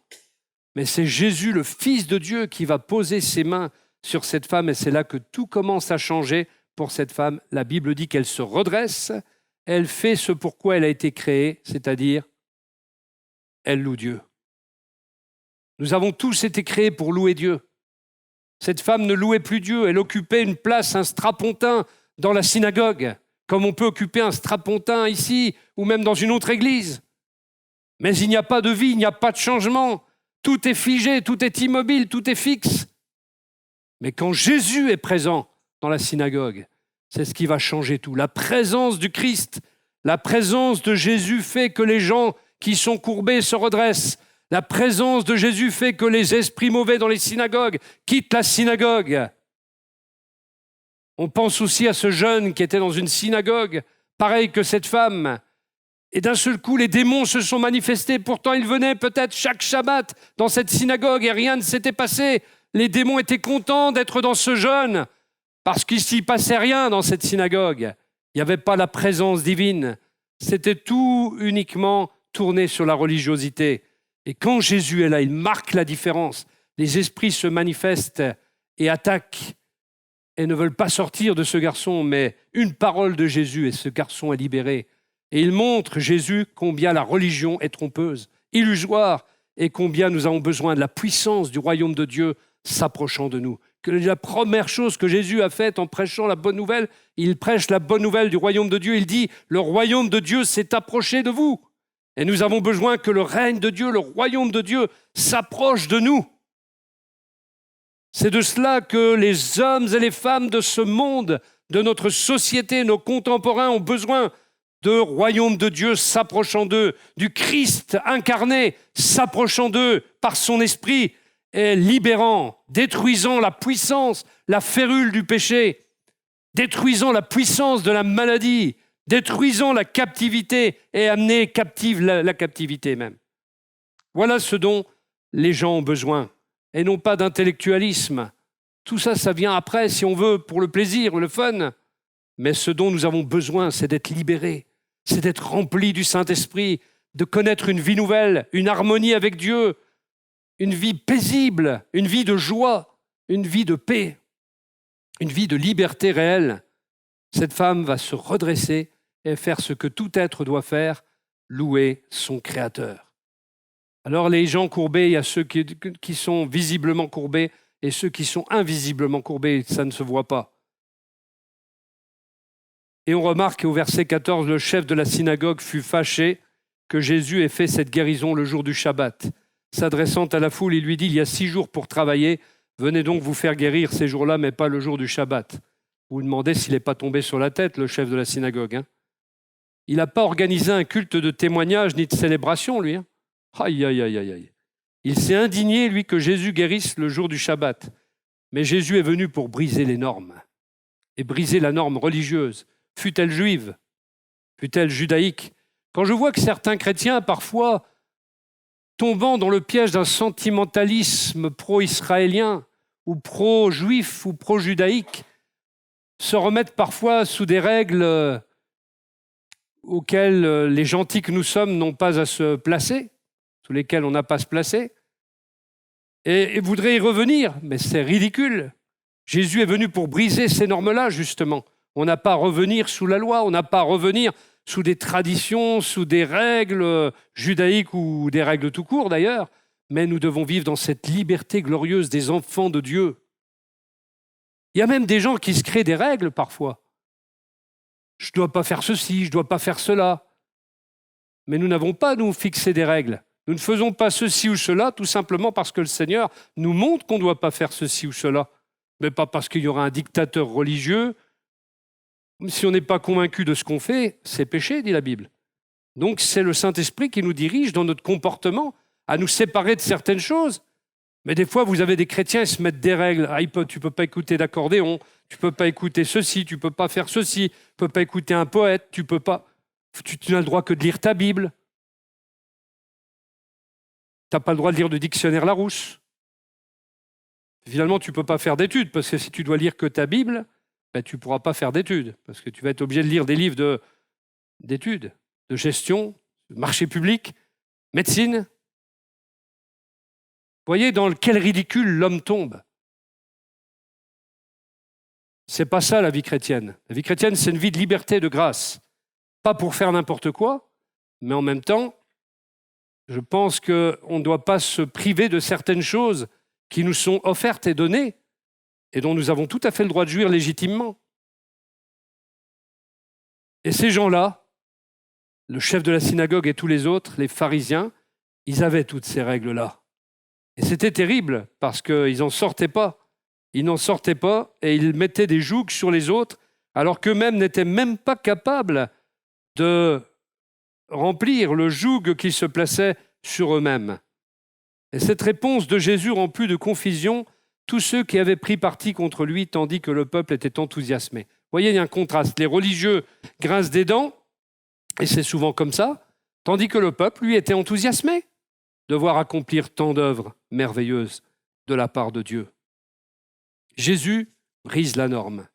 [SPEAKER 1] Mais c'est Jésus, le Fils de Dieu, qui va poser ses mains sur cette femme et c'est là que tout commence à changer pour cette femme. La Bible dit qu'elle se redresse, elle fait ce pourquoi elle a été créée, c'est-à-dire elle loue Dieu. Nous avons tous été créés pour louer Dieu. Cette femme ne louait plus Dieu, elle occupait une place, un strapontin dans la synagogue, comme on peut occuper un strapontin ici ou même dans une autre église. Mais il n'y a pas de vie, il n'y a pas de changement. Tout est figé, tout est immobile, tout est fixe. Mais quand Jésus est présent dans la synagogue, c'est ce qui va changer tout. La présence du Christ, la présence de Jésus fait que les gens qui sont courbés se redressent. La présence de Jésus fait que les esprits mauvais dans les synagogues quittent la synagogue. On pense aussi à ce jeune qui était dans une synagogue, pareil que cette femme. Et d'un seul coup, les démons se sont manifestés. Pourtant, ils venaient peut-être chaque Shabbat dans cette synagogue et rien ne s'était passé. Les démons étaient contents d'être dans ce jeune parce qu'il ne s'y passait rien dans cette synagogue. Il n'y avait pas la présence divine. C'était tout uniquement tourné sur la religiosité. Et quand Jésus est là, il marque la différence. Les esprits se manifestent et attaquent et ne veulent pas sortir de ce garçon, mais une parole de Jésus et ce garçon est libéré. Et il montre, Jésus, combien la religion est trompeuse, illusoire, et combien nous avons besoin de la puissance du royaume de Dieu s'approchant de nous. Que la première chose que Jésus a faite en prêchant la bonne nouvelle, il prêche la bonne nouvelle du royaume de Dieu. Il dit, le royaume de Dieu s'est approché de vous. Et nous avons besoin que le règne de Dieu, le royaume de Dieu s'approche de nous. C'est de cela que les hommes et les femmes de ce monde, de notre société, nos contemporains ont besoin de royaume de Dieu s'approchant d'eux, du Christ incarné s'approchant d'eux par son esprit et libérant, détruisant la puissance, la férule du péché, détruisant la puissance de la maladie, détruisant la captivité et amener captive la captivité même. Voilà ce dont les gens ont besoin et non pas d'intellectualisme. Tout ça, ça vient après si on veut pour le plaisir, le fun. Mais ce dont nous avons besoin, c'est d'être libérés. C'est d'être rempli du Saint-Esprit, de connaître une vie nouvelle, une harmonie avec Dieu, une vie paisible, une vie de joie, une vie de paix, une vie de liberté réelle. Cette femme va se redresser et faire ce que tout être doit faire, louer son Créateur. Alors les gens courbés, il y a ceux qui sont visiblement courbés et ceux qui sont invisiblement courbés, ça ne se voit pas. Et on remarque au verset 14, le chef de la synagogue fut fâché que Jésus ait fait cette guérison le jour du Shabbat. S'adressant à la foule, il lui dit, il y a 6 jours pour travailler, venez donc vous faire guérir ces jours-là, mais pas le jour du Shabbat. Vous vous demandez s'il n'est pas tombé sur la tête, le chef de la synagogue. Il n'a pas organisé un culte de témoignage ni de célébration, lui. Aïe, aïe, aïe, aïe, aïe. Il s'est indigné, lui, que Jésus guérisse le jour du Shabbat. Mais Jésus est venu pour briser les normes et briser la norme religieuse, fût-elle juive, fût-elle judaïque. Quand je vois que certains chrétiens, parfois, tombant dans le piège d'un sentimentalisme pro-israélien ou pro-juif ou pro-judaïque, se remettent parfois sous des règles auxquelles les gentils que nous sommes n'ont pas à se placer, sous lesquelles on n'a pas à se placer, et voudraient y revenir, mais c'est ridicule. Jésus est venu pour briser ces normes-là, justement. On n'a pas à revenir sous la loi, on n'a pas à revenir sous des traditions, sous des règles judaïques ou des règles tout court d'ailleurs, mais nous devons vivre dans cette liberté glorieuse des enfants de Dieu. Il y a même des gens qui se créent des règles parfois. Je ne dois pas faire ceci, je ne dois pas faire cela. Mais nous n'avons pas, nous, fixé des règles. Nous ne faisons pas ceci ou cela tout simplement parce que le Seigneur nous montre qu'on ne doit pas faire ceci ou cela, mais pas parce qu'il y aura un dictateur religieux. Si on n'est pas convaincu de ce qu'on fait, c'est péché, dit la Bible. Donc c'est le Saint-Esprit qui nous dirige dans notre comportement à nous séparer de certaines choses. Mais des fois, vous avez des chrétiens, ils se mettent des règles. Ah, tu ne peux pas écouter d'accordéon, tu ne peux pas écouter ceci, tu ne peux pas faire ceci, tu ne peux pas écouter un poète, tu n'as le droit que de lire ta Bible. Tu n'as pas le droit de lire le dictionnaire Larousse. Finalement, tu ne peux pas faire d'études, parce que si tu dois lire que ta Bible, tu ne pourras pas faire d'études, parce que tu vas être obligé de lire des livres d'études, de gestion, de marché public, médecine. Vous voyez dans quel ridicule l'homme tombe. C'est pas ça la vie chrétienne. La vie chrétienne, c'est une vie de liberté, de grâce. Pas pour faire n'importe quoi, mais en même temps, je pense qu'on ne doit pas se priver de certaines choses qui nous sont offertes et données et dont nous avons tout à fait le droit de jouir légitimement. Et ces gens-là, le chef de la synagogue et tous les autres, les pharisiens, ils avaient toutes ces règles-là. Et c'était terrible parce qu'ils n'en sortaient pas. Ils n'en sortaient pas et ils mettaient des jougs sur les autres alors qu'eux-mêmes n'étaient même pas capables de remplir le joug qui se plaçait sur eux-mêmes. Et cette réponse de Jésus remplit de confusion tous ceux qui avaient pris parti contre lui tandis que le peuple était enthousiasmé. Vous voyez, il y a un contraste. Les religieux grincent des dents, et c'est souvent comme ça, tandis que le peuple, lui, était enthousiasmé de voir accomplir tant d'œuvres merveilleuses de la part de Dieu. Jésus brise la norme.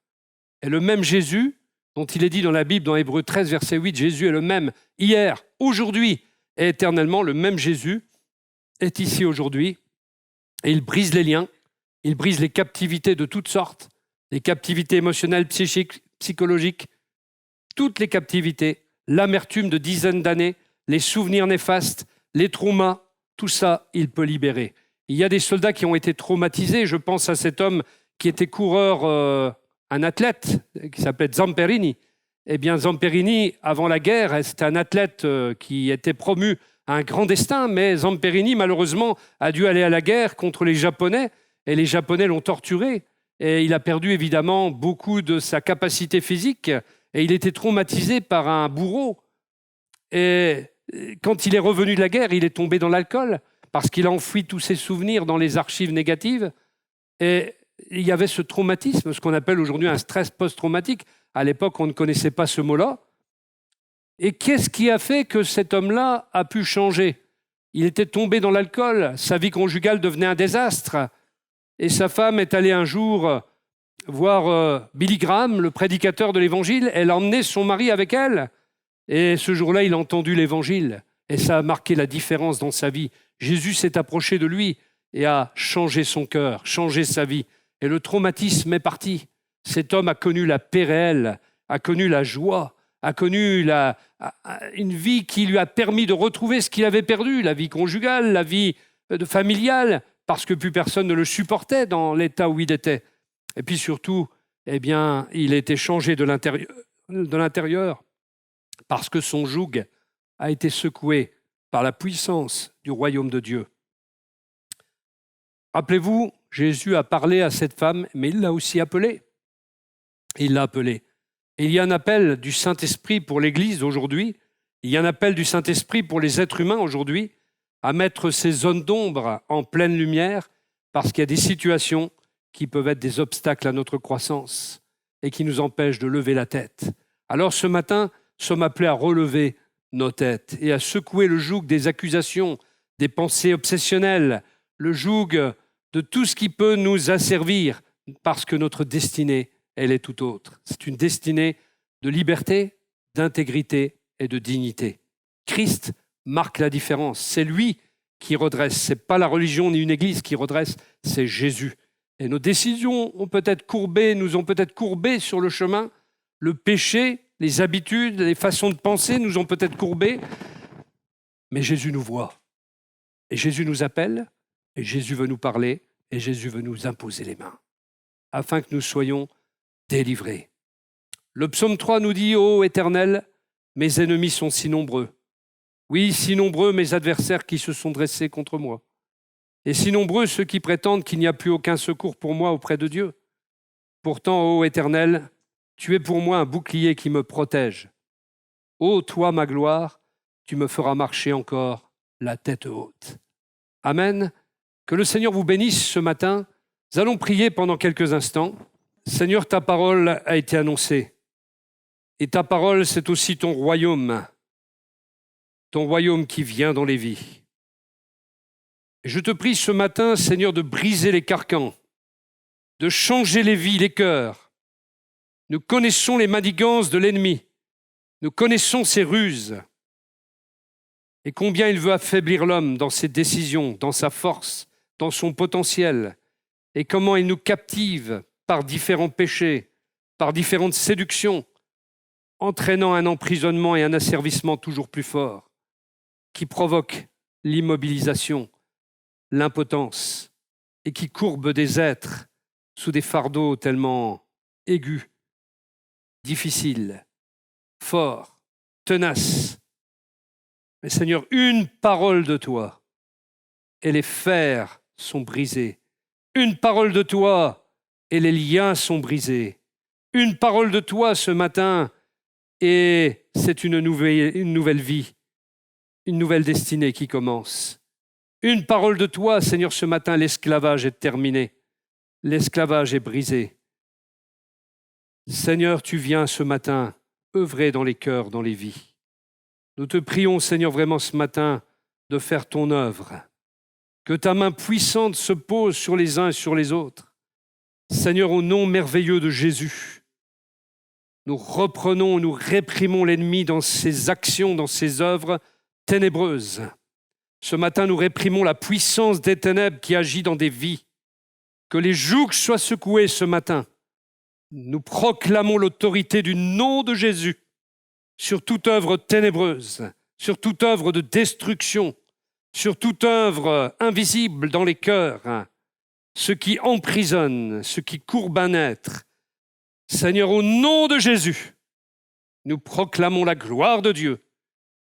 [SPEAKER 1] Et le même Jésus, dont il est dit dans la Bible, dans Hébreux 13, verset 8, Jésus est le même hier, aujourd'hui et éternellement. Le même Jésus est ici aujourd'hui et il brise les liens, il brise les captivités de toutes sortes, les captivités émotionnelles, psychiques, psychologiques, toutes les captivités, l'amertume de dizaines d'années, les souvenirs néfastes, les traumas, tout ça, il peut libérer. Il y a des soldats qui ont été traumatisés. Je pense à cet homme qui était coureur, un athlète, qui s'appelait Zamperini. Eh bien, Zamperini, avant la guerre, c'était un athlète qui était promu à un grand destin, mais Zamperini, malheureusement, a dû aller à la guerre contre les Japonais, et les Japonais l'ont torturé. Et il a perdu, évidemment, beaucoup de sa capacité physique, et il était traumatisé par un bourreau. Et quand il est revenu de la guerre, il est tombé dans l'alcool, parce qu'il a enfoui tous ses souvenirs dans les archives négatives. Et il y avait ce traumatisme, ce qu'on appelle aujourd'hui un stress post-traumatique. À l'époque, on ne connaissait pas ce mot-là. Et qu'est-ce qui a fait que cet homme-là a pu changer ? Il était tombé dans l'alcool, sa vie conjugale devenait un désastre. Et sa femme est allée un jour voir Billy Graham, le prédicateur de l'Évangile. Elle a emmené son mari avec elle. Et ce jour-là, il a entendu l'Évangile. Et ça a marqué la différence dans sa vie. Jésus s'est approché de lui et a changé son cœur, changé sa vie. Et le traumatisme est parti. Cet homme a connu la paix réelle, a connu la joie, a connu une vie qui lui a permis de retrouver ce qu'il avait perdu, la vie conjugale, la vie familiale, parce que plus personne ne le supportait dans l'état où il était. Et puis surtout, eh bien, il a été changé de l'intérieur parce que son joug a été secoué par la puissance du royaume de Dieu. Rappelez-vous, Jésus a parlé à cette femme, mais il l'a aussi appelée. Il l'a appelée. Et il y a un appel du Saint-Esprit pour l'Église aujourd'hui, il y a un appel du Saint-Esprit pour les êtres humains aujourd'hui à mettre ces zones d'ombre en pleine lumière parce qu'il y a des situations qui peuvent être des obstacles à notre croissance et qui nous empêchent de lever la tête. Alors ce matin, nous sommes appelés à relever nos têtes et à secouer le joug des accusations, des pensées obsessionnelles, le joug de tout ce qui peut nous asservir parce que notre destinée, elle est tout autre. C'est une destinée de liberté, d'intégrité et de dignité. Christ marque la différence. C'est lui qui redresse. Ce n'est pas la religion ni une église qui redresse, c'est Jésus. Et nos décisions nous ont peut-être courbés sur le chemin. Le péché, les habitudes, les façons de penser nous ont peut-être courbés. Mais Jésus nous voit. Et Jésus nous appelle. Et Jésus veut nous parler. Et Jésus veut nous imposer les mains. Afin que nous soyons délivrés. Le psaume 3 nous dit « Ô Éternel, mes ennemis sont si nombreux. Oui, si nombreux mes adversaires qui se sont dressés contre moi. Et si nombreux ceux qui prétendent qu'il n'y a plus aucun secours pour moi auprès de Dieu. Pourtant, ô Éternel, tu es pour moi un bouclier qui me protège. Ô toi, ma gloire, tu me feras marcher encore la tête haute. » Amen. Que le Seigneur vous bénisse ce matin. Nous allons prier pendant quelques instants. Seigneur, ta parole a été annoncée. Et ta parole, c'est aussi ton royaume qui vient dans les vies. Et je te prie ce matin, Seigneur, de briser les carcans, de changer les vies, les cœurs. Nous connaissons les manigances de l'ennemi. Nous connaissons ses ruses. Et combien il veut affaiblir l'homme dans ses décisions, dans sa force, dans son potentiel. Et comment il nous captive par différents péchés, par différentes séductions, entraînant un emprisonnement et un asservissement toujours plus fort, qui provoque l'immobilisation, l'impotence, et qui courbe des êtres sous des fardeaux tellement aigus, difficiles, forts, tenaces. Mais Seigneur, une parole de toi, et les fers sont brisés. Une parole de toi, et les liens sont brisés. Une parole de toi ce matin, et c'est une nouvelle vie, une nouvelle destinée qui commence. Une parole de toi, Seigneur, ce matin, l'esclavage est terminé. L'esclavage est brisé. Seigneur, tu viens ce matin œuvrer dans les cœurs, dans les vies. Nous te prions, Seigneur, vraiment ce matin, de faire ton œuvre. Que ta main puissante se pose sur les uns et sur les autres. Seigneur, au nom merveilleux de Jésus, nous reprenons, nous réprimons l'ennemi dans ses actions, dans ses œuvres ténébreuses. Ce matin, nous réprimons la puissance des ténèbres qui agit dans des vies. Que les jougs soient secoués ce matin. Nous proclamons l'autorité du nom de Jésus sur toute œuvre ténébreuse, sur toute œuvre de destruction, sur toute œuvre invisible dans les cœurs, ce qui emprisonne, ce qui courbe un être. Seigneur, au nom de Jésus, nous proclamons la gloire de Dieu.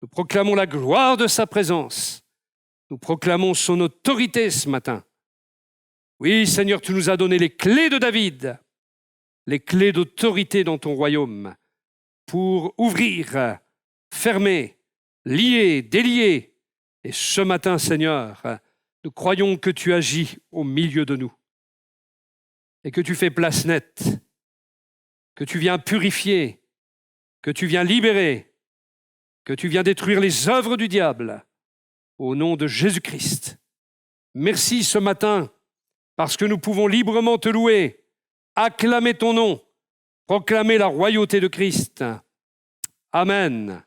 [SPEAKER 1] Nous proclamons la gloire de sa présence. Nous proclamons son autorité ce matin. Oui, Seigneur, tu nous as donné les clés de David, les clés d'autorité dans ton royaume pour ouvrir, fermer, lier, délier. Et ce matin, Seigneur, nous croyons que tu agis au milieu de nous et que tu fais place nette, que tu viens purifier, que tu viens libérer, que tu viens détruire les œuvres du diable au nom de Jésus-Christ. Merci ce matin parce que nous pouvons librement te louer, acclamer ton nom, proclamer la royauté de Christ. Amen.